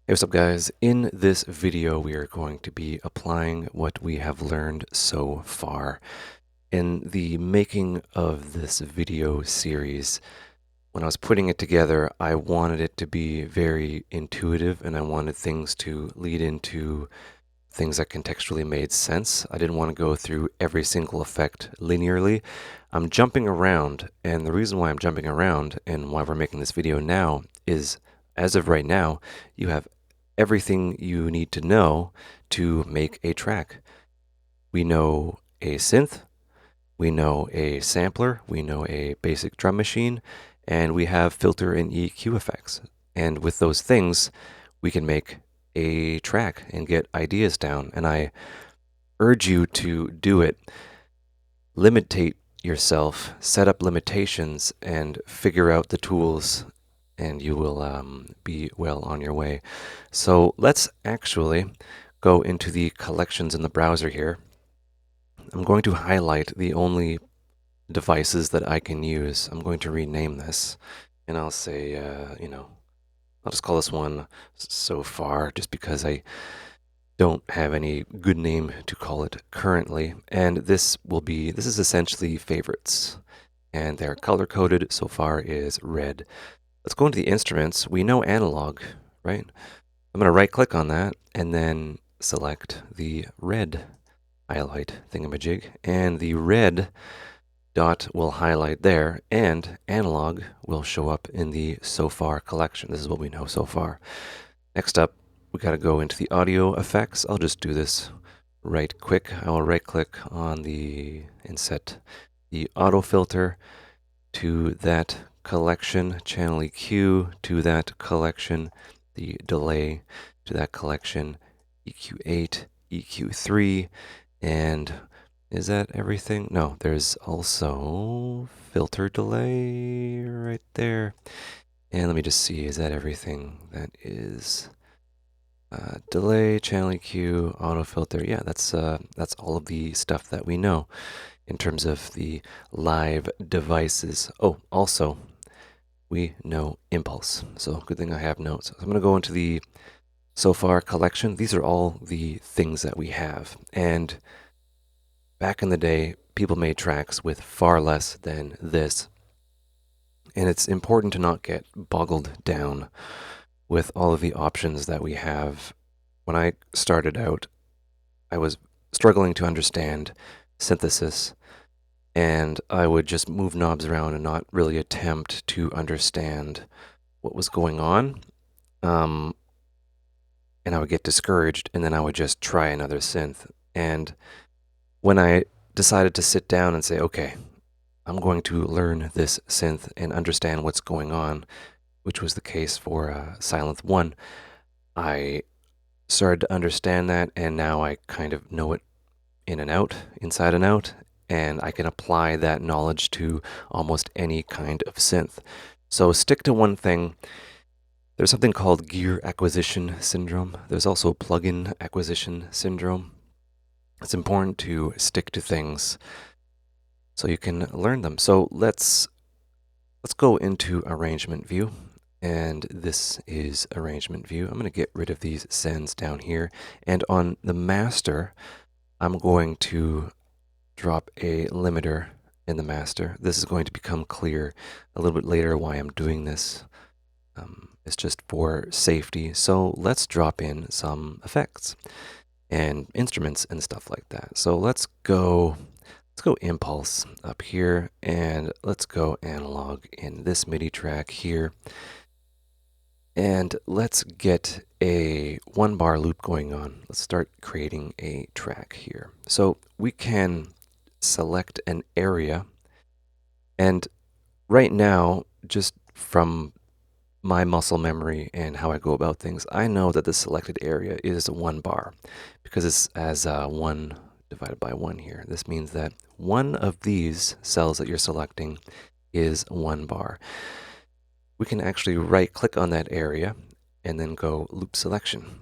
Hey, what's up guys? In this video, we are going to be applying what we have learned so far. In the making of this video series, when I was putting it together, I wanted it to be very intuitive and I wanted things to lead into things that contextually made sense. I didn't want to go through every single effect linearly. I'm jumping around, and the reason why I'm jumping around and why we're making this video now is, as of right now, you have everything you need to know to make a track. We know a synth, we know a sampler, we know a basic drum machine, and we have filter and EQ effects. And with those things, we can make a track and get ideas down. And I urge you to do it. Limitate yourself, set up limitations, and figure out the tools, and you will be well on your way. So let's actually go into the collections in the browser here. I'm going to highlight the only devices that I can use. I'm going to rename this, and I'll say, I'll just call this one so far, just because I don't have any good name to call it currently. And this is essentially favorites, and they're color coded. So far is red. Let's go into the instruments. We know analog, right? I'm going to right click on that and then select the red highlight thingamajig, and the red dot will highlight there, and analog will show up in the so far collection. This is what we know so far. Next up, we got to go into the audio effects. I'll just do this right quick. I will right click on and set the auto filter to that collection, channel EQ to that collection, the delay to that collection, EQ8, EQ3, and is that everything? No, there's also filter delay right there. And let me just see, is that everything? That is delay, channel EQ, auto filter. Yeah, that's all of the stuff that we know in terms of the live devices. Oh, also, we know impulse. So good thing I have notes. So I'm going to go into the so far collection. These are all the things that we have. And back in the day, people made tracks with far less than this. And it's important to not get boggled down with all of the options that we have. When I started out, I was struggling to understand synthesis, and I would just move knobs around and not really attempt to understand what was going on. And I would get discouraged, and then I would just try another synth. And when I decided to sit down and say, okay, I'm going to learn this synth and understand what's going on, which was the case for Silent 1, I started to understand that, and now I kind of know it in and out, inside and out, and I can apply that knowledge to almost any kind of synth. So stick to one thing. There's something called gear acquisition syndrome. There's also plugin acquisition syndrome. It's important to stick to things so you can learn them. So let's go into arrangement view. And this is arrangement view. I'm going to get rid of these sends down here. And on the master, I'm going to drop a limiter in the master. This is going to become clear a little bit later why I'm doing this. It's just for safety. So let's drop in some effects and instruments and stuff like that. So let's go impulse up here, and let's go analog in this MIDI track here. And let's get a 1-bar loop going on. Let's start creating a track here. So we can select an area, and right now, just from my muscle memory and how I go about things, I know that the selected area is 1 bar because it's as 1 divided by 1 here. This means that one of these cells that you're selecting is 1 bar. We can actually right click on that area and then go loop selection.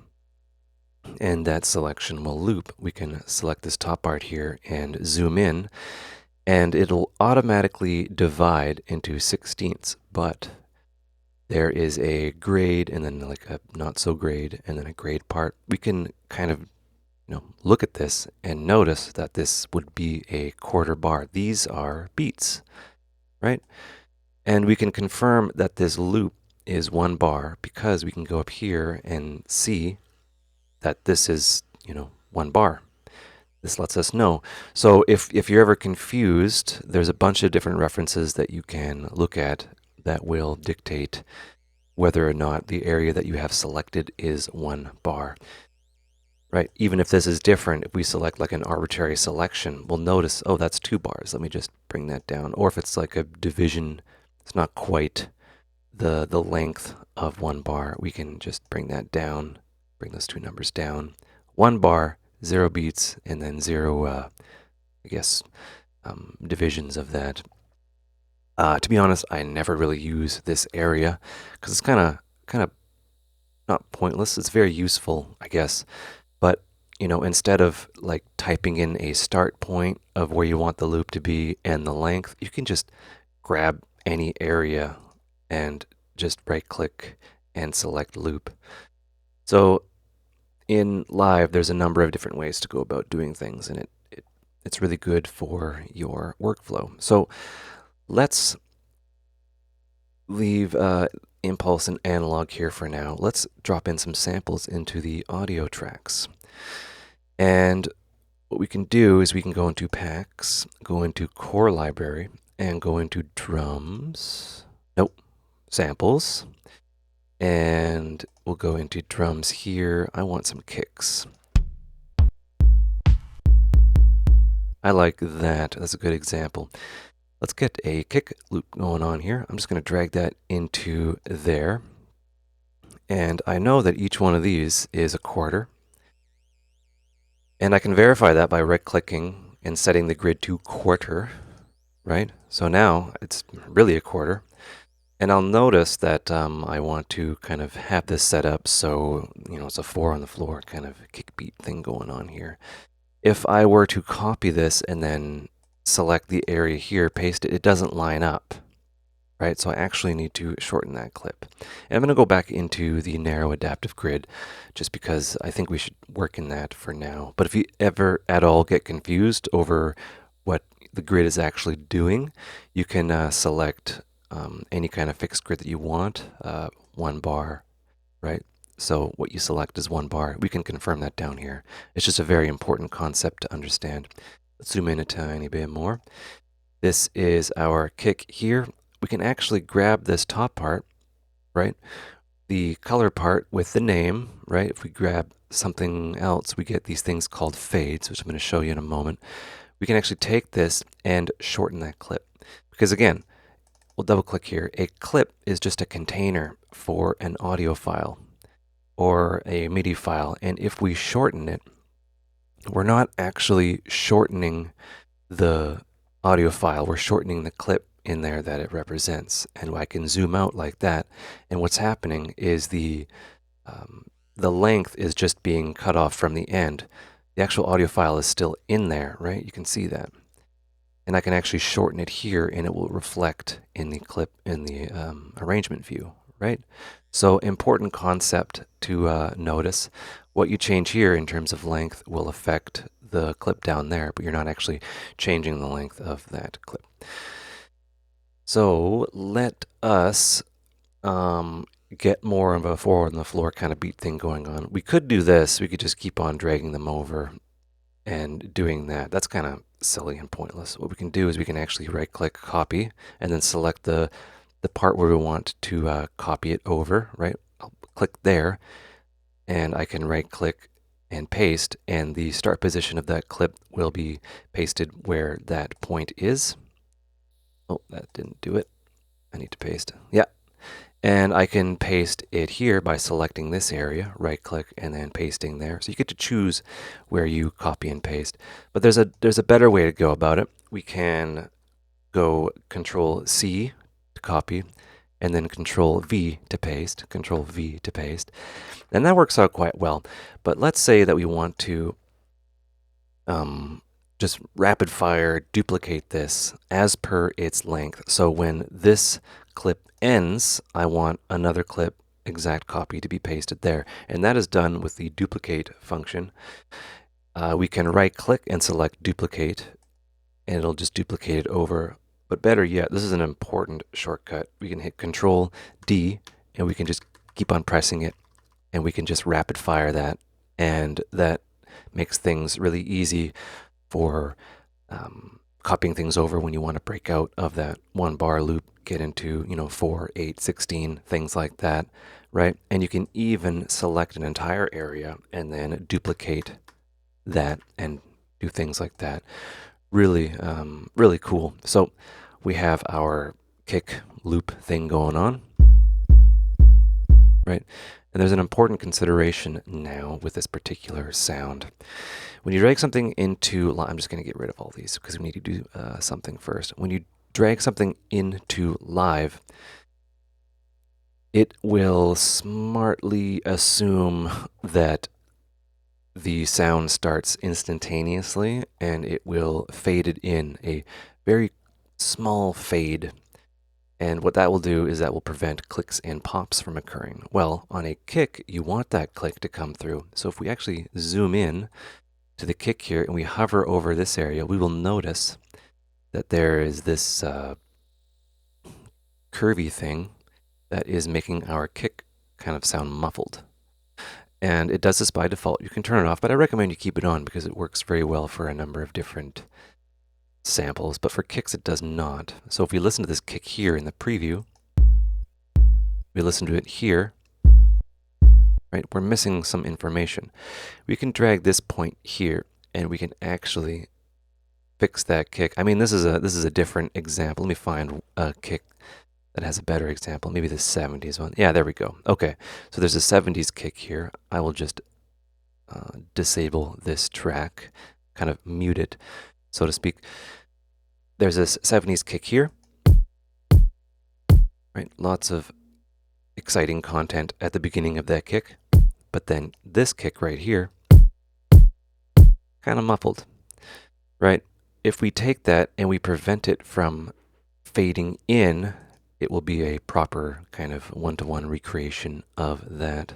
And that selection will loop. We can select this top part here and zoom in, and it'll automatically divide into 16ths. But there is a grade and then like a not so grade and then a grade part. We can kind of look at this and notice that this would be a quarter bar. These are beats, right? And we can confirm that this loop is 1 bar because we can go up here and see that this is, 1 bar. This lets us know. So if you're ever confused, there's a bunch of different references that you can look at that will dictate whether or not the area that you have selected is 1 bar. Right? Even if this is different, if we select like an arbitrary selection, we'll notice, oh, that's 2 bars. Let me just bring that down. Or if it's like a division, it's not quite the length of 1 bar, we can just bring that down, bring those 2 numbers down. 1 bar, 0 beats, and then 0, divisions of that. To be honest, I never really use this area because it's kind of not pointless. It's very useful, I guess. But, instead of like typing in a start point of where you want the loop to be and the length, you can just grab any area and just right click and select loop. So in Live, there's a number of different ways to go about doing things, and it's really good for your workflow. So let's leave impulse and analog here for now. Let's drop in some samples into the audio tracks. And what we can do is we can go into packs, go into core library, and go into drums. Nope, samples. And we'll go into drums here. I want some kicks. I like that. That's a good example. Let's get a kick loop going on here. I'm just going to drag that into there. And I know that each one of these is a quarter. And I can verify that by right-clicking and setting the grid to quarter, right? So now it's really a quarter. And I'll notice that I want to kind of have this set up so, it's a 4 on the floor kind of kick beat thing going on here. If I were to copy this and then select the area here, paste it, it doesn't line up, right? So I actually need to shorten that clip. And I'm going to go back into the narrow adaptive grid just because I think we should work in that for now. But if you ever at all get confused over what the grid is actually doing, you can select any kind of fixed grid that you want, 1 bar, right? So what you select is 1 bar. We can confirm that down here. It's just a very important concept to understand. Let's zoom in a tiny bit more. This is our kick here. We can actually grab this top part, right? The color part with the name, right? If we grab something else, we get these things called fades, which I'm going to show you in a moment. We can actually take this and shorten that clip. Because again, we'll double click here. A clip is just a container for an audio file or a MIDI file. And if we shorten it, we're not actually shortening the audio file. We're shortening the clip in there that it represents. And I can zoom out like that. And what's happening is the length is just being cut off from the end. The actual audio file is still in there, right? You can see that. And I can actually shorten it here and it will reflect in the clip in the arrangement view, right? So important concept to notice. What you change here in terms of length will affect the clip down there, but you're not actually changing the length of that clip. So let us get more of a 4 on the floor kind of beat thing going on. We could do this. We could just keep on dragging them over and doing that. That's kind of silly and pointless. What we can do is we can actually right-click, copy, and then select the part where we want to copy it over, right? I'll click there, and I can right-click and paste, and the start position of that clip will be pasted where that point is. Oh, that didn't do it. I need to paste. Yeah. And I can paste it here by selecting this area, right-click, and then pasting there. So you get to choose where you copy and paste. But there's a better way to go about it. We can go Control-C to copy, and then Control-V to paste, Control-V to paste. And that works out quite well. But let's say that we want to just rapid-fire duplicate this as per its length. So when this clip ends, I want another clip exact copy to be pasted there. And that is done with the duplicate function. We can right click and select duplicate, and it'll just duplicate it over. But better yet, this is an important shortcut. We can hit Control D, and we can just keep on pressing it, and we can just rapid fire that. And that makes things really easy for copying things over when you want to break out of that one bar loop, get into, 4, 8, 16, things like that, right? And you can even select an entire area and then duplicate that and do things like that. Really, really cool. So we have our kick loop thing going on, right? And there's an important consideration now with this particular sound. When you drag something into, I'm just going to get rid of all these because we need to do something first. When you drag something into live, it will smartly assume that the sound starts instantaneously, and it will fade it in a very small fade. And what that will do is that will prevent clicks and pops from occurring. Well, on a kick, you want that click to come through. So if we actually zoom in to the kick here and we hover over this area, we will notice that there is this curvy thing that is making our kick kind of sound muffled. And it does this by default. You can turn it off, but I recommend you keep it on because it works very well for a number of different samples, but for kicks it does not. So if we listen to this kick here in the preview, we listen to it here, right? We're missing some information. We can drag this point here and we can actually fix that kick. I mean, this is a different example. Let me find a kick that has a better example. Maybe the 70s one. Yeah, there we go. Okay, so there's a 70s kick here. I will just disable this track, kind of mute it, so to speak. There's this 70s kick here, right? Lots of exciting content at the beginning of that kick, but then this kick right here, kind of muffled, right? If we take that and we prevent it from fading in, it will be a proper kind of one-to-one recreation of that,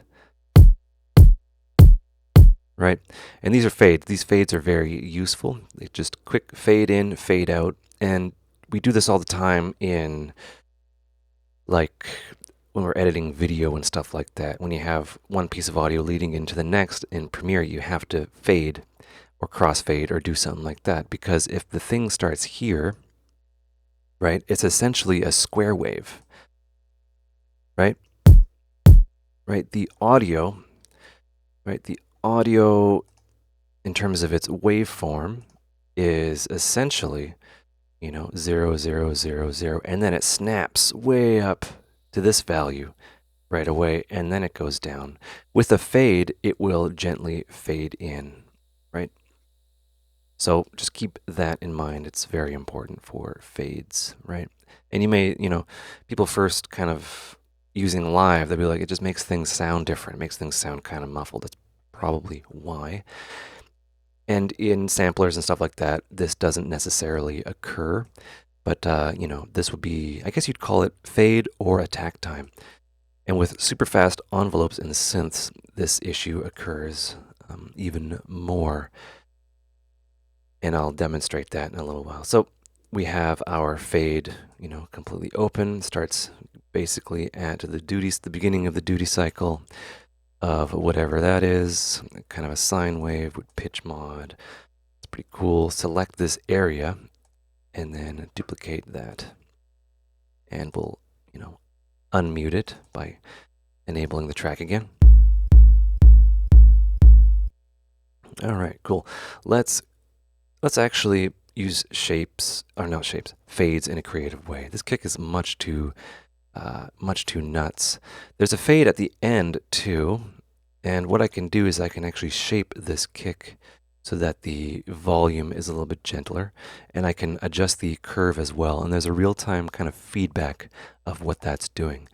right? And these are fades. These fades are very useful. They just quick fade in, fade out. And we do this all the time in, like, when we're editing video and stuff like that. When you have one piece of audio leading into the next in Premiere, you have to fade or crossfade or do something like that. Because if the thing starts here, right, it's essentially a square wave, right? Right, the audio, right, the audio in terms of its waveform is essentially, 0, 0, 0, 0, and then it snaps way up to this value right away, and then it goes down. With a fade, it will gently fade in, right? So just keep that in mind. It's very important for fades, right? And you may, people first kind of using live, they'll be like, it just makes things sound different. It makes things sound kind of muffled. That's probably why. And in samplers and stuff like that, this doesn't necessarily occur. But, this would be, I guess you'd call it fade or attack time. And with super fast envelopes and synths, this issue occurs even more. And I'll demonstrate that in a little while. So we have our fade, completely open, starts basically at the beginning of the duty cycle of whatever that is, kind of a sine wave with pitch mod. It's pretty cool. Select this area and then duplicate that. And we'll, unmute it by enabling the track again. All right, cool. Let's actually use fades in a creative way. This kick is much too nuts. There's a fade at the end too, and what I can do is I can actually shape this kick so that the volume is a little bit gentler, and I can adjust the curve as well, and there's a real-time kind of feedback of what that's doing.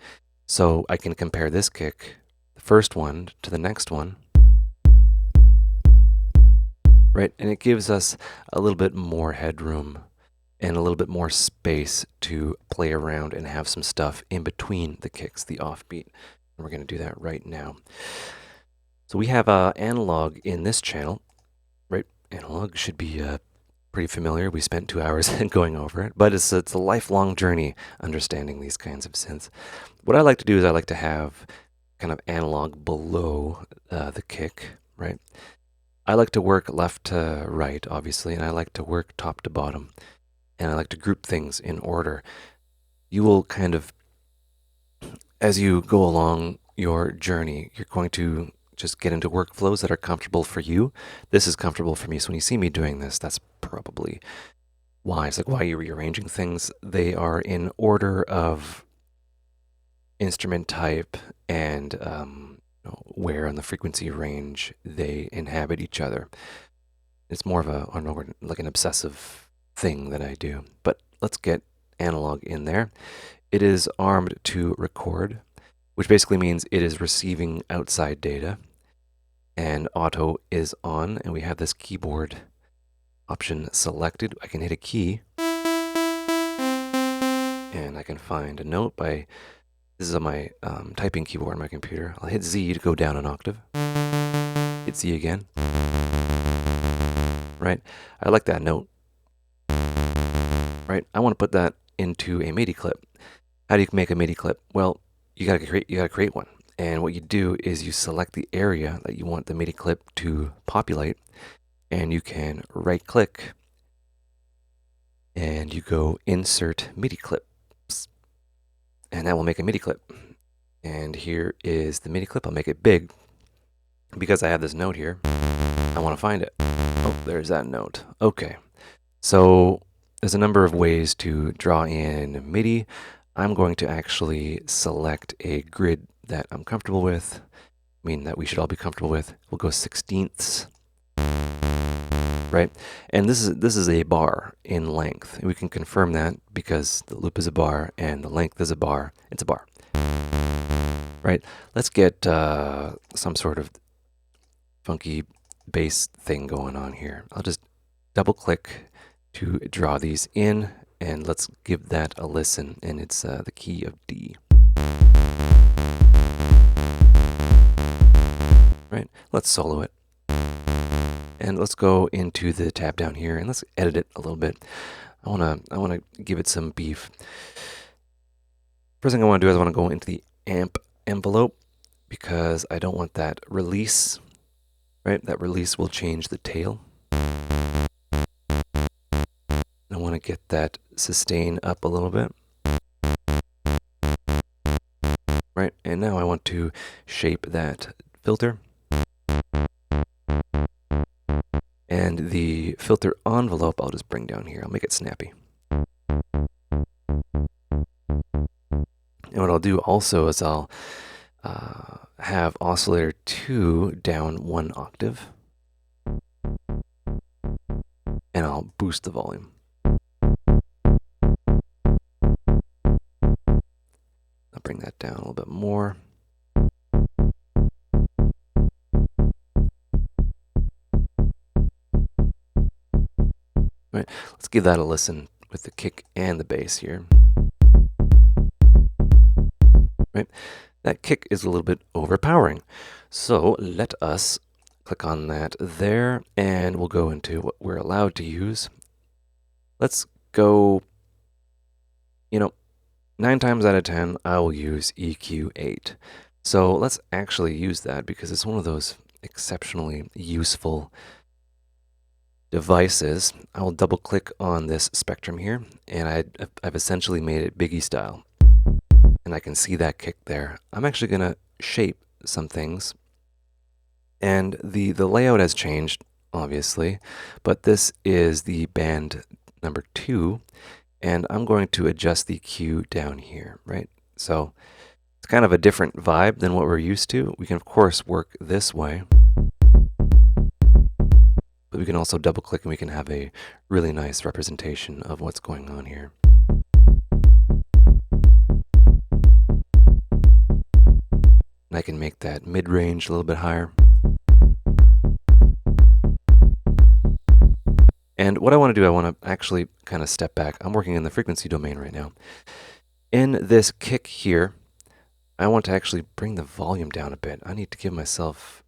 So I can compare this kick, the first one, to the next one, right? And it gives us a little bit more headroom and a little bit more space to play around and have some stuff in between the kicks, the offbeat. And we're going to do that right now. So we have analog in this channel, right? Analog should be pretty familiar. We spent 2 hours going over it, but it's a lifelong journey understanding these kinds of synths. What I like to do is I like to have kind of analog below the kick, right? I like to work left to right, obviously, and I like to work top to bottom, and I like to group things in order. You will kind of, as you go along your journey, you're going to just get into workflows that are comfortable for you. This is comfortable for me, so when you see me doing this, that's probably why. It's like, why are you rearranging things? They are in order of instrument type and where on the frequency range they inhabit each other. It's more of a, I don't know, like an obsessive thing that I do. But let's get analog in there. It is armed to record, which basically means it is receiving outside data. And auto is on, and we have this keyboard option selected. I can hit a key, and I can find a note by, this is on my typing keyboard on my computer. I'll hit Z to go down an octave. Hit Z again. Right? I like that note. Right? I want to put that into a MIDI clip. How do you make a MIDI clip? Well, you gotta create one. And what you do is you select the area that you want the MIDI clip to populate, and you can right click and you go insert MIDI clips, and that will make a MIDI clip. And here is the MIDI clip. I'll make it big because I have this note here. I want to find it. Oh, there's that note. Okay, so there's a number of ways to draw in MIDI. I'm going to actually select a grid that I'm comfortable with, that we should all be comfortable with. We'll go 16ths, right? And this is a bar in length. And we can confirm that because the loop is a bar and the length is a bar. It's a bar, right? Let's get some sort of funky bass thing going on here. I'll just double click to draw these in, and let's give that a listen. And it's the key of D. Right? Let's solo it. And let's go into the tab down here and let's edit it a little bit. I wanna give it some beef. First thing I want to do is I want to go into the amp envelope because I don't want that release. Right? That release will change the tail. I want to get that sustain up a little bit. Right? And now I want to shape that filter. And the filter envelope, I'll just bring down here. I'll make it snappy. And what I'll do also is I'll have oscillator 2 down 1 octave. And I'll boost the volume. I'll bring that down a little bit more. Right, let's give that a listen with the kick and the bass here. Right, that kick is a little bit overpowering. So let us click on that there, and we'll go into what we're allowed to use. Let's go, 9 times out of 10, I will use EQ8. So let's actually use that because it's one of those exceptionally useful devices. I will double click on this spectrum here, and I've essentially made it Biggie style. And I can see that kick there. I'm actually going to shape some things. And the layout has changed, obviously, but this is the band number 2, and I'm going to adjust the Q down here, right? So it's kind of a different vibe than what we're used to. We can, of course, work this way. But we can also double click and we can have a really nice representation of what's going on here. And I can make that mid-range a little bit higher. And what I want to do, I want to actually kind of step back. I'm working in the frequency domain right now. In this kick here, I want to actually bring the volume down a bit. I need to give myself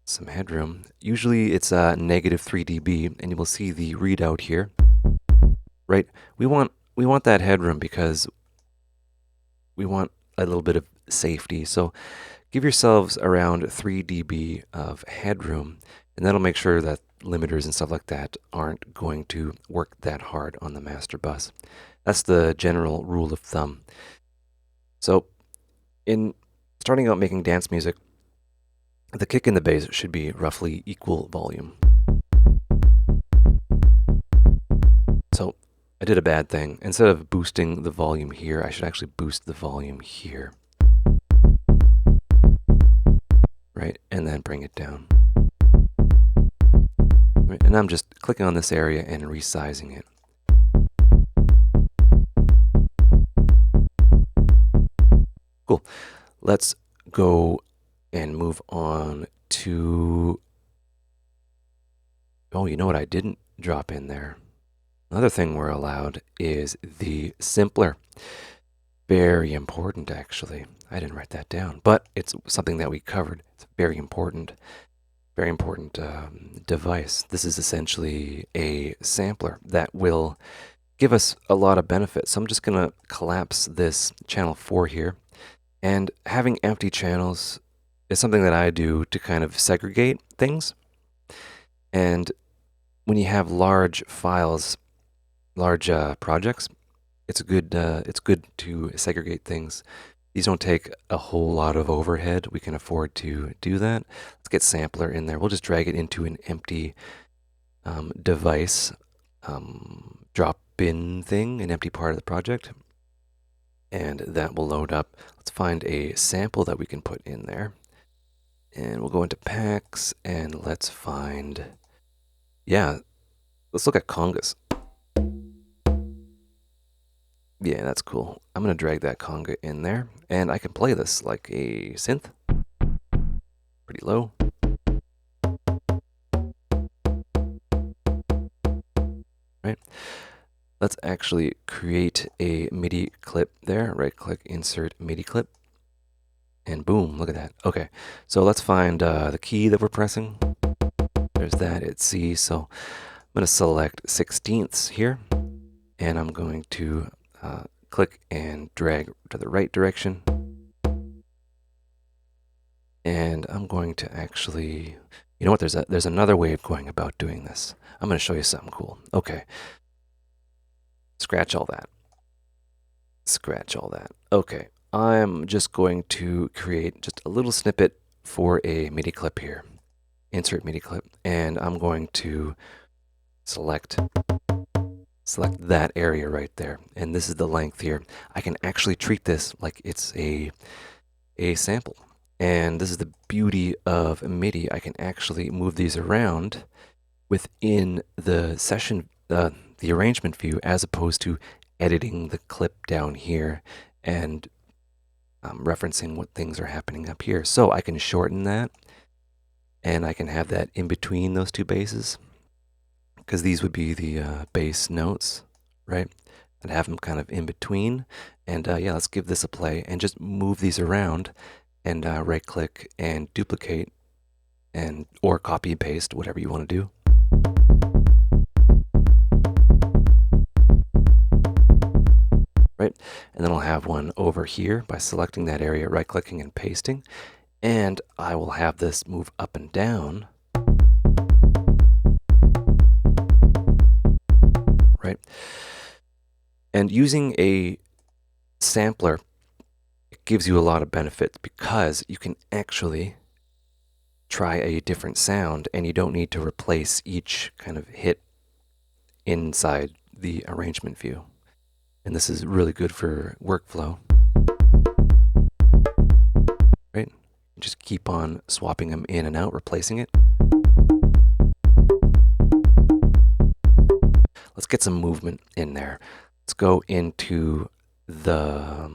some headroom. Usually it's negative 3 dB, and you will see the readout here. Right? We want that headroom because we want a little bit of safety. So give yourselves around 3 dB of headroom, and that'll make sure that limiters and stuff like that aren't going to work that hard on the master bus. That's the general rule of thumb. So in starting out making dance music, the kick and the bass should be roughly equal volume. So I did a bad thing. Instead of boosting the volume here, I should actually boost the volume here. Right? And then bring it down. Right? And I'm just clicking on this area and resizing it. Cool. Let's go and move on to... Oh, you know what I didn't drop in there? Another thing we're allowed is the simpler. Very important, actually. I didn't write that down, but it's something that we covered. It's a very important device. This is essentially a sampler that will give us a lot of benefits. So I'm just going to collapse this channel 4 here. And having empty channels is something that I do to kind of segregate things. And when you have large files, large projects, it's good to segregate things. These don't take a whole lot of overhead. We can afford to do that. Let's get sampler in there. We'll just drag it into an empty device, drop-in thing, an empty part of the project. And that will load up. Let's find a sample that we can put in there. And we'll go into packs and let's find, yeah, let's look at congas. Yeah, that's cool. I'm going to drag that conga in there and I can play this like a synth. Pretty low. Right. Let's actually create a MIDI clip there. Right click, insert MIDI clip. And boom, look at that. Okay, so let's find the key that we're pressing. There's that, it's C. So I'm going to select 16ths here. And I'm going to click and drag to the right direction. And I'm going to actually, you know what, there's another way of going about doing this. I'm going to show you something cool. Okay. Scratch all that. Scratch all that. Okay. I'm just going to create just a little snippet for a MIDI clip here. Insert MIDI clip. And I'm going to select that area right there. And this is the length here. I can actually treat this like it's a sample. And this is the beauty of MIDI. I can actually move these around within the session, the arrangement view, as opposed to editing the clip down here and referencing what things are happening up here. So I can shorten that and I can have that in between those two basses, because these would be the bass notes, right? I'd have them kind of in between. And yeah, let's give this a play and just move these around and right click and duplicate and or copy and paste, whatever you want to do. Right? And then I'll have one over here by selecting that area, right clicking and pasting. And I will have this move up and down. Right? And using a sampler, it gives you a lot of benefits because you can actually try a different sound and you don't need to replace each kind of hit inside the arrangement view. And this is really good for workflow. Right? Just keep on swapping them in and out, replacing it. Let's get some movement in there. Let's go into the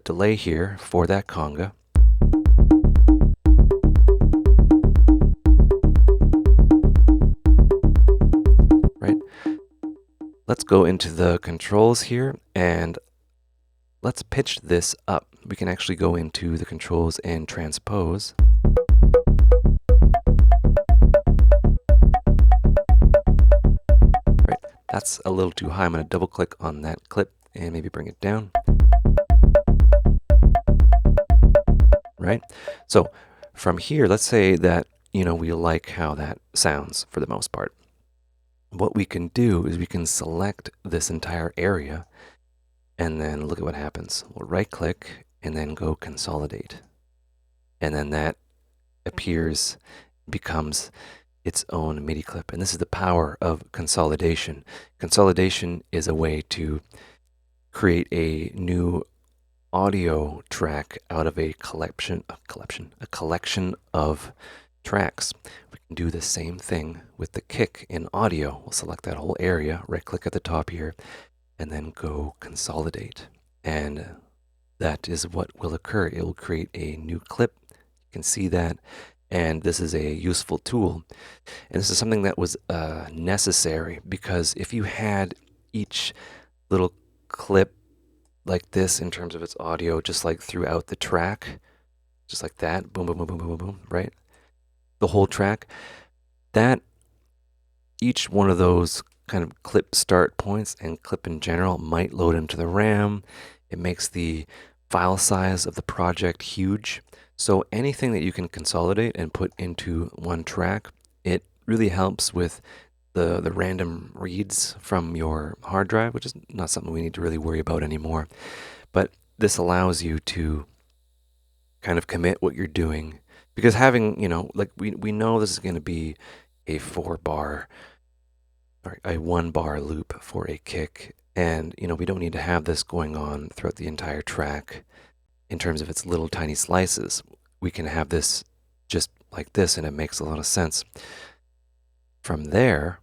delay here for that conga. Let's go into the controls here and let's pitch this up. We can actually go into the controls and transpose. Right, that's a little too high. I'm going to double click on that clip and maybe bring it down. Right? So from here, let's say that, we like how that sounds for the most part. What we can do is we can select this entire area and then look at what happens. We'll right click and then go consolidate. And then that appears, becomes its own MIDI clip. And this is the power of consolidation. Consolidation is a way to create a new audio track out of a collection of tracks. We can do the same thing with the kick in audio. We'll select that whole area, right click at the top here, and then go consolidate. And that is what will occur. It will create a new clip. You can see that. And this is a useful tool. And this is something that was necessary, because if you had each little clip like this in terms of its audio, just like throughout the track, just like that, boom, boom, boom, boom, boom, boom, boom, right? The whole track, that each one of those kind of clip start points and clip in general might load into the RAM. It makes the file size of the project huge. So anything that you can consolidate and put into one track, it really helps with the random reads from your hard drive, which is not something we need to really worry about anymore. But this allows you to kind of commit what you're doing, because having, like we know this is going to be a 4-bar or a 1-bar loop for a kick. And, we don't need to have this going on throughout the entire track in terms of its little tiny slices. We can have this just like this, and it makes a lot of sense. From there,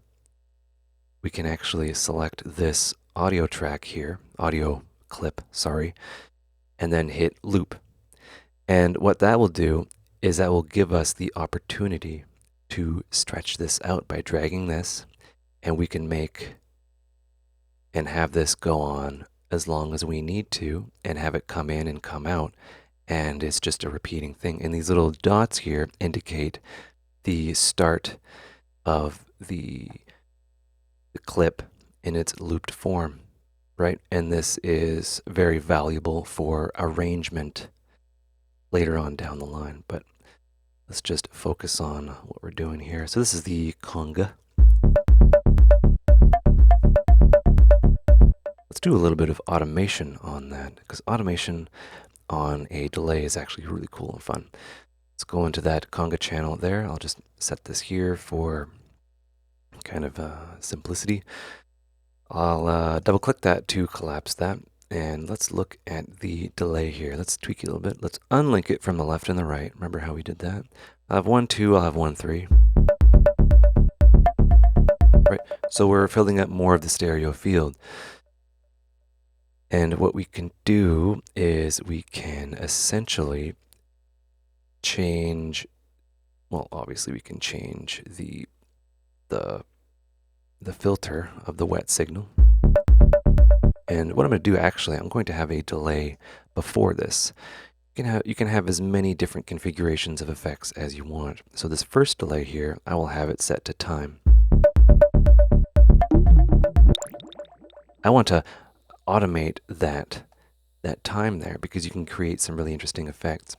we can actually select this audio track here, audio clip, sorry, and then hit loop. And what that will do is that will give us the opportunity to stretch this out by dragging this, and we can make and have this go on as long as we need to, and have it come in and come out. And it's just a repeating thing. And these little dots here indicate the start of the clip in its looped form, right? And this is very valuable for arrangement later on down the line. But let's just focus on what we're doing here. So this is the conga. Let's do a little bit of automation on that, because automation on a delay is actually really cool and fun. Let's go into that conga channel there. I'll just set this here for kind of simplicity. I'll double click that to collapse that. And let's look at the delay here. Let's tweak it a little bit. Let's unlink it from the left and the right. Remember how we did that? I'll have 1, 2, I'll have 1, 3. Right, so we're filling up more of the stereo field. And what we can do is we can essentially change, well, obviously we can change the filter of the wet signal. And what I'm going to do, actually, I'm going to have a delay before this. You can have as many different configurations of effects as you want. So this first delay here, I will have it set to time. I want to automate that time there, because you can create some really interesting effects.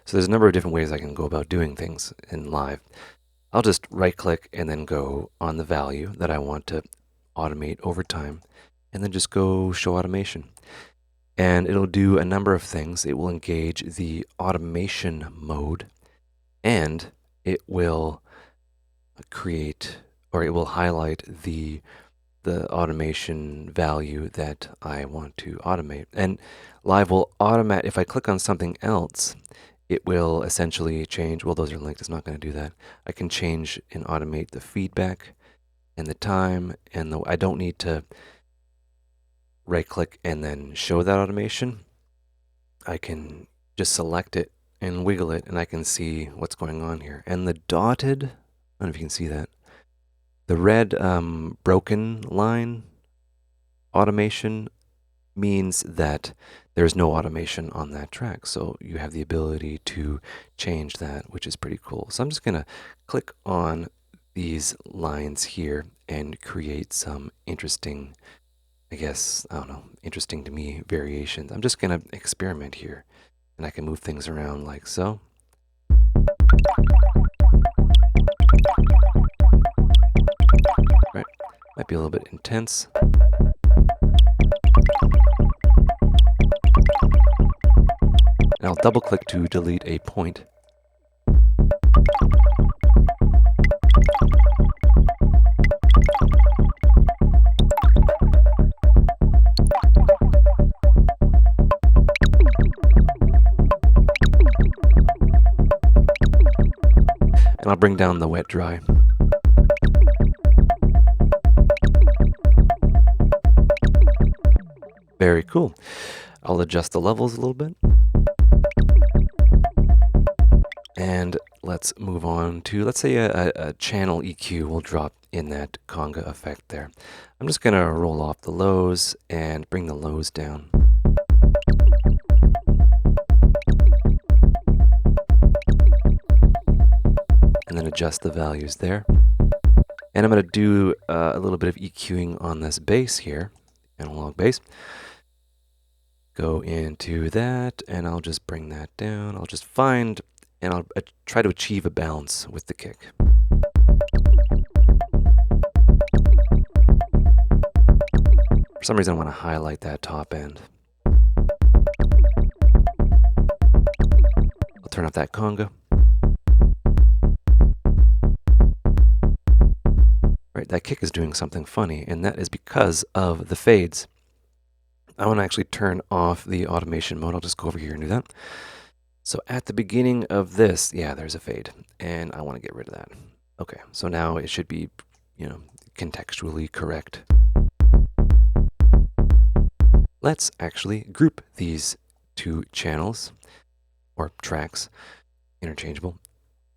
So there's a number of different ways I can go about doing things in live. I'll just right click and then go on the value that I want to automate over time, and then just go show automation. And it'll do a number of things. It will engage the automation mode, and it will create, or it will highlight the automation value that I want to automate. And live will automate, if I click on something else, it will essentially change. Well, those are linked. It's not going to do that. I can change and automate the feedback and the time, and I don't need to right click and then show that automation. I can just select it and wiggle it, and I can see what's going on here. And the dotted, I don't know if you can see that, the red broken line automation means that there's no automation on that track. So you have the ability to change that, which is pretty cool. So I'm just going to click on these lines here and create some interesting, I guess, I don't know, interesting to me variations. I'm just going to experiment here, and I can move things around like so. Right, might be a little bit intense. And I'll double click to delete a point. And I'll bring down the wet dry. Very cool. I'll adjust the levels a little bit. And let's move on to, let's say a channel EQ will drop in that conga effect there. I'm just going to roll off the lows and bring the lows down. And then adjust the values there. And I'm going to do a little bit of EQing on this bass here, analog bass. Go into that, and I'll just bring that down. I'll just find, and I'll try to achieve a balance with the kick. For some reason, I want to highlight that top end. I'll turn off that conga. Right, that kick is doing something funny, and that is because of the fades. I want to actually turn off the automation mode. I'll just go over here and do that. So at the beginning of this, yeah, there's a fade, and I want to get rid of that. Okay, so now it should be, contextually correct. Let's actually group these two channels, or tracks, interchangeable.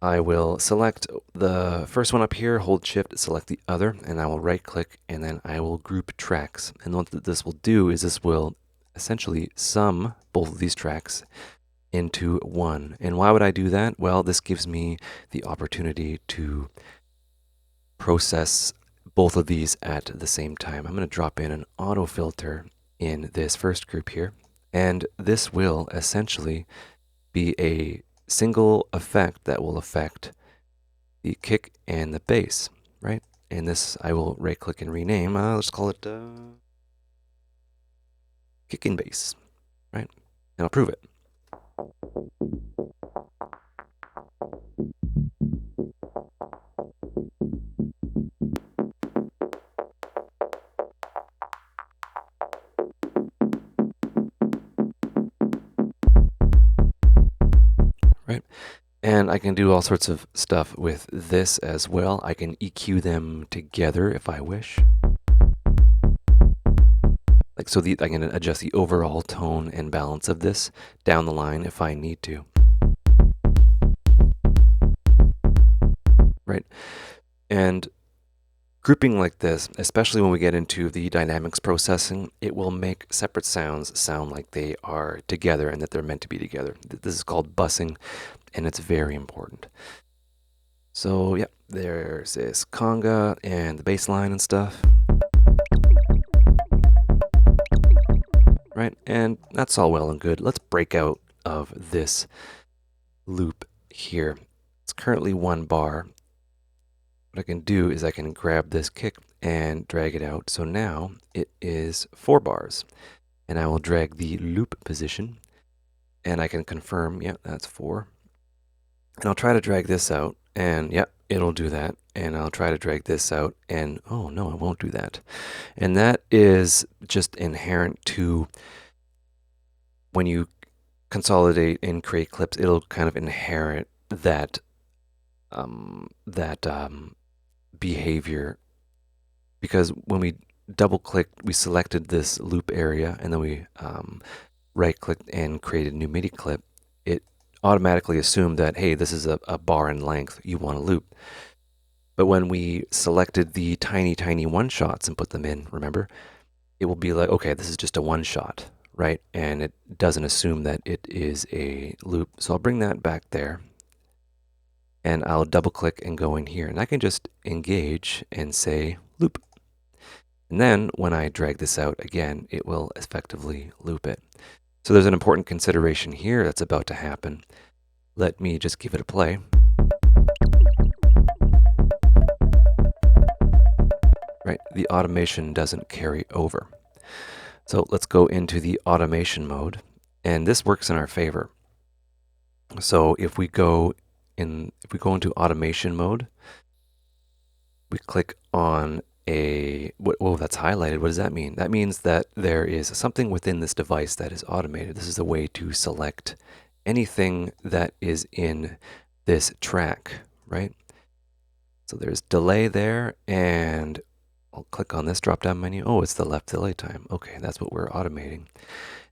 I will select the first one up here, hold shift, select the other, and I will right click, and then I will group tracks. And what this will do is this will essentially sum both of these tracks into one. And why would I do that? Well, this gives me the opportunity to process both of these at the same time. I'm going to drop in an auto filter in this first group here, and this will essentially be a single effect that will affect the kick and the bass, right? And this I will right click and rename. Let's call it kick and bass, right? And I'll prove it. Right? And I can do all sorts of stuff with this as well. I can EQ them together if I wish. Like so, I can adjust the overall tone and balance of this down the line if I need to. Right? And grouping like this, especially when we get into the dynamics processing, it will make separate sounds sound like they are together and that they're meant to be together. This is called busing, and it's very important. So yeah, there's this conga and the bass line and stuff. Right, and that's all well and good. Let's break out of this loop here. It's currently 1 bar. What I can do is I can grab this kick and drag it out. So now it is 4 bars. And I will drag the loop position, and I can confirm, yeah, that's 4. And I'll try to drag this out, and yeah, it'll do that. And I'll try to drag this out, and oh no, it won't do that. And that is just inherent to when you consolidate and create clips, it'll kind of inherit that behavior, because when we double clicked, we selected this loop area, and then we right clicked and created a new MIDI clip. It automatically assumed that, hey, this is a bar in length, you want a loop. But when we selected the tiny one shots and put them in, remember, it will be like, okay, this is just a one shot, right? And it doesn't assume that it is a loop. So I'll bring that back there and I'll double click and go in here and I can just engage and say loop. And then when I drag this out again, it will effectively loop it. So there's an important consideration here that's about to happen. Let me just give it a play. Right, the automation doesn't carry over. So let's go into the automation mode, and this works in our favor. So if we go into automation mode, we click on oh, that's highlighted. What does that mean? That means that there is something within this device that is automated. This is a way to select anything that is in this track, right? So there's delay there, and I'll click on this drop-down menu. Oh, it's the left delay time. Okay, that's what we're automating.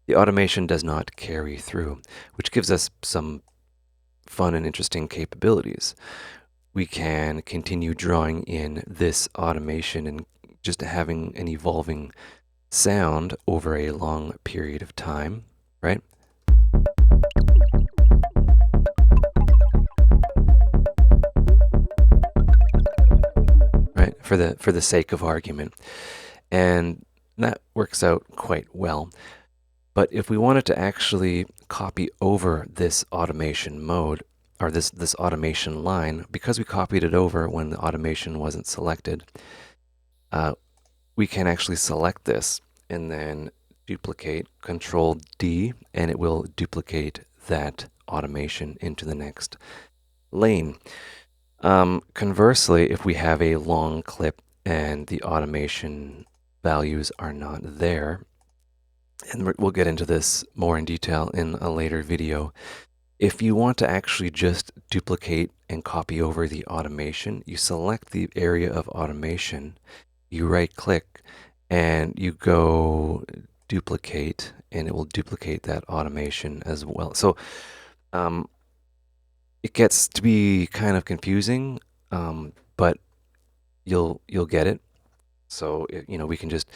The automation does not carry through, which gives us some fun and interesting capabilities. We can continue drawing in this automation and just having an evolving sound over a long period of time, right? Right, for the sake of argument. And that works out quite well. But if we wanted to actually copy over this automation mode, or this automation line, because we copied it over when the automation wasn't selected, we can actually select this and then duplicate, Control D, and it will duplicate that automation into the next lane. Conversely, if we have a long clip and the automation values are not there, and we'll get into this more in detail in a later video. If you want to actually just duplicate and copy over the automation, you select the area of automation, you right click, and you go duplicate, and it will duplicate that automation as well. So it gets to be kind of confusing, but you'll get it. So we can just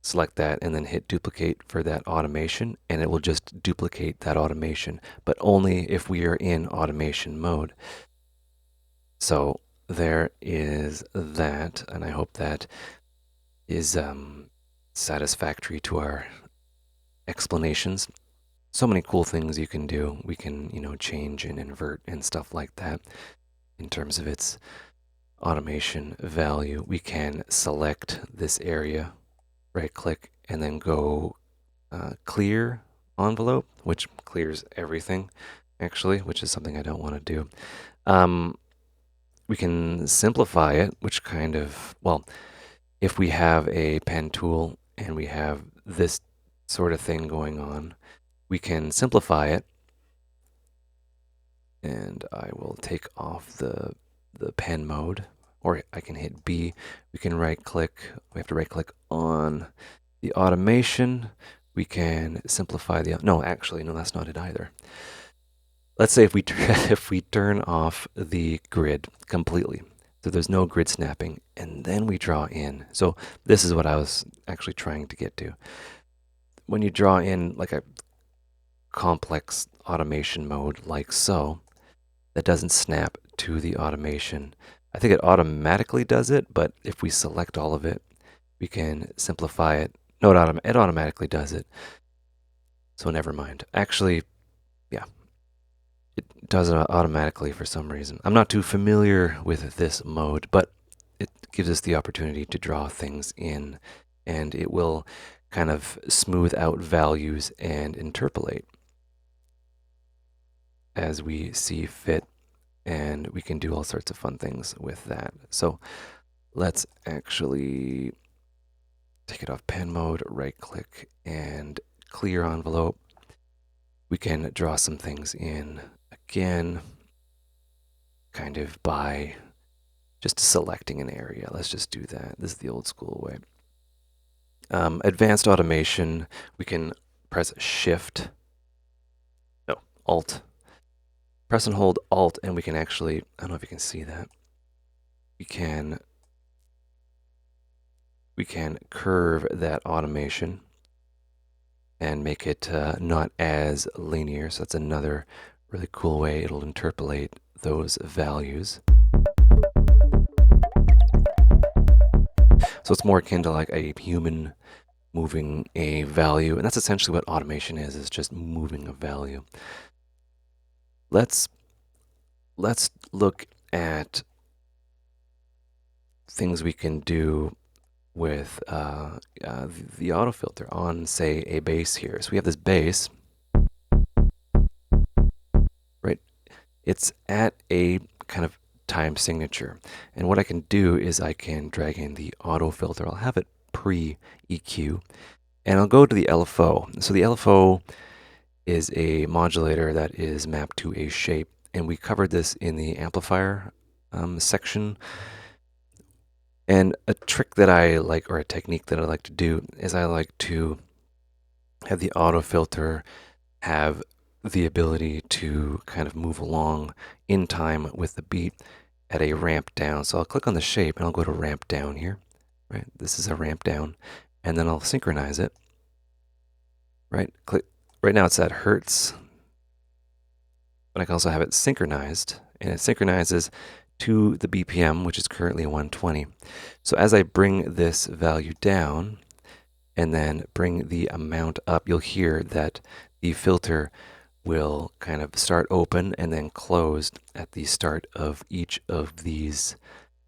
select that and then hit duplicate for that automation, and it will just duplicate that automation, but only if we are in automation mode. So there is that, and I hope that is satisfactory to our explanations. So many cool things you can do. We can, change and invert and stuff like that in terms of its automation value. We can select this area, right click, and then go clear envelope, which clears everything, actually, which is something I don't want to do. We can simplify it, which kind of, well, if we have a pen tool and we have this sort of thing going on, we can simplify it. And I will take off the pen mode, or I can hit B. We can right click. We have to right click on the automation. We can simplify the, no, actually, no, that's not it either. Let's say if we turn off the grid completely, so there's no grid snapping, and then we draw in. So this is what I was actually trying to get to. When you draw in like a complex automation mode like so, that doesn't snap to the automation. I think it automatically does it, but if we select all of it, we can simplify it. No, it automatically does it. So never mind. Actually, yeah, it does it automatically for some reason. I'm not too familiar with this mode, but it gives us the opportunity to draw things in, and it will kind of smooth out values and interpolate as we see fit, and we can do all sorts of fun things with that. So let's actually take it off pen mode, right click, and clear envelope. We can draw some things in again, kind of by just selecting an area. Let's just do that. This is the old school way. Advanced automation, we can press Shift, no, Alt. Press and hold Alt, and we can actually, I don't know if you can see that. We can we can curve that automation and make it not as linear. So that's another really cool way it'll interpolate those values. So it's more akin to like a human moving a value, and that's essentially what automation is just moving a value. Let's look at things we can do with the auto filter on, say, a bass here. So we have this bass, right? It's at a kind of time signature. And what I can do is I can drag in the auto filter. I'll have it pre-EQ, and I'll go to the LFO. So the LFO is a modulator that is mapped to a shape, and we covered this in the amplifier section. And a trick that I like, or a technique that I like to do, is I like to have the auto filter have the ability to kind of move along in time with the beat at a ramp down. So I'll click on the shape and I'll go to ramp down here, right? This is a ramp down, and then I'll synchronize it, right? Click. Right now it's at hertz, but I can also have it synchronized, and it synchronizes to the BPM, which is currently 120. So as I bring this value down and then bring the amount up, you'll hear that the filter will kind of start open and then closed at the start of each of these,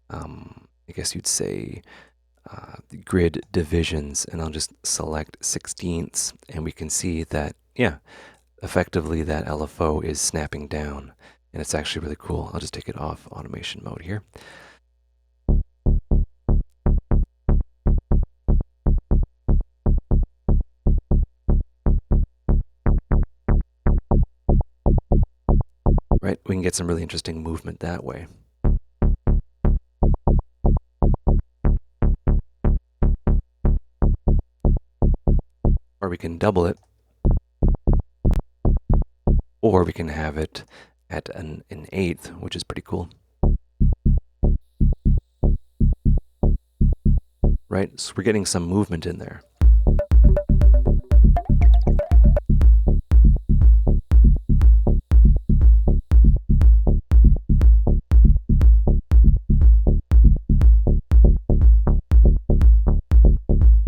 I guess you'd say, the grid divisions. And I'll just select 16ths, and we can see that, yeah, effectively that LFO is snapping down, and it's actually really cool. I'll just take it off automation mode here. Right, we can get some really interesting movement that way. Or we can double it, or we can have it at an eighth, which is pretty cool. Right, so we're getting some movement in there.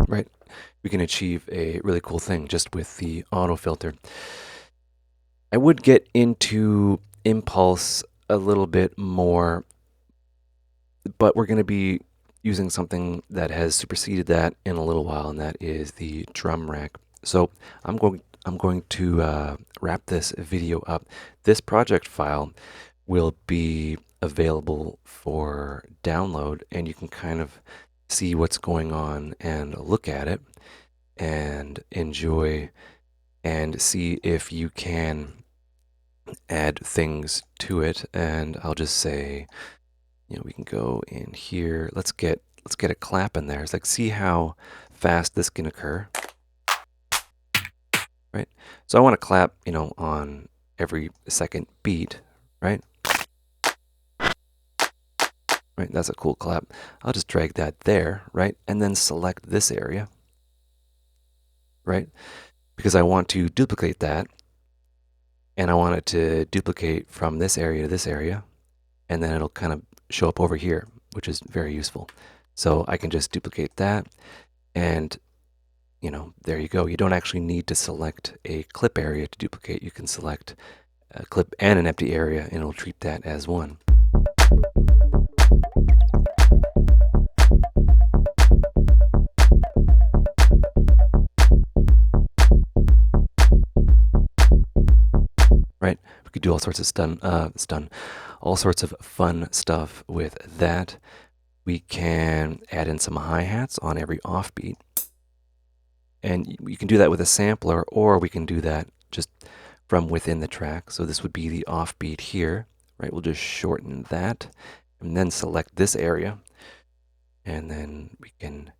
Right, we can achieve a really cool thing just with the auto filter. I would get into impulse a little bit more, but we're going to be using something that has superseded that in a little while, and that is the drum rack. So I'm going to wrap this video up. This project file will be available for download, and you can kind of see what's going on and look at it and enjoy and see if you can add things to it. And I'll just say, we can go in here. Let's get a clap in there. It's like, see how fast this can occur, right? So I want to clap, on every second beat, right? Right, that's a cool clap. I'll just drag that there, right? And then select this area, right? Because I want to duplicate that, and I want it to duplicate from this area to this area, and then it'll kind of show up over here, which is very useful. So I can just duplicate that, and there you go. You don't actually need to select a clip area to duplicate. You can select a clip and an empty area, and it'll treat that as one. Right? We could do all sorts of all sorts of fun stuff with that. We can add in some hi-hats on every offbeat. And you can do that with a sampler, or we can do that just from within the track. So this would be the offbeat here, right? We'll just shorten that and then select this area. And then we can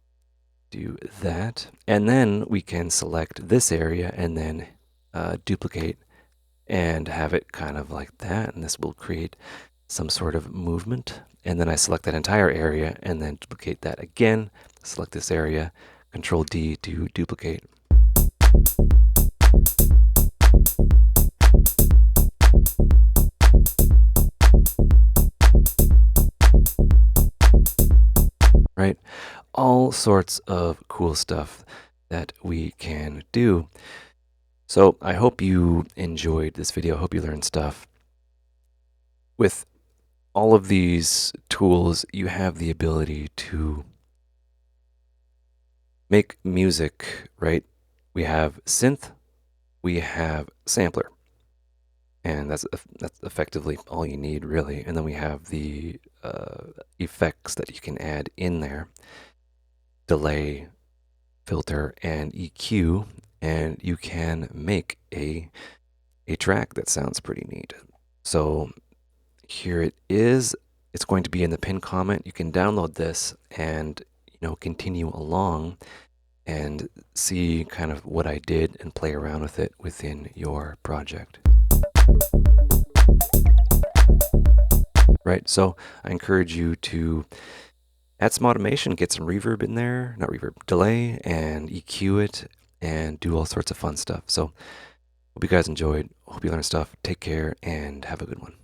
do that. And then we can select this area and then duplicate and have it kind of like that. And this will create some sort of movement. And then I select that entire area and then duplicate that again select this area, Control D to duplicate. Right? All sorts of cool stuff that we can do. So I hope you enjoyed this video. I hope you learned stuff. With all of these tools, you have the ability to make music, right? We have synth, we have sampler, and that's effectively all you need, really. And then we have the effects that you can add in there, delay, filter, and EQ, and you can make a track that sounds pretty neat. So here it is. It's going to be in the pinned comment. You can download this and continue along and see kind of what I did and play around with it within your project. Right, so I encourage you to add some automation, get some reverb in there, not reverb, delay, and EQ it, and do all sorts of fun stuff. So hope you guys enjoyed. Hope you learned stuff. Take care and have a good one.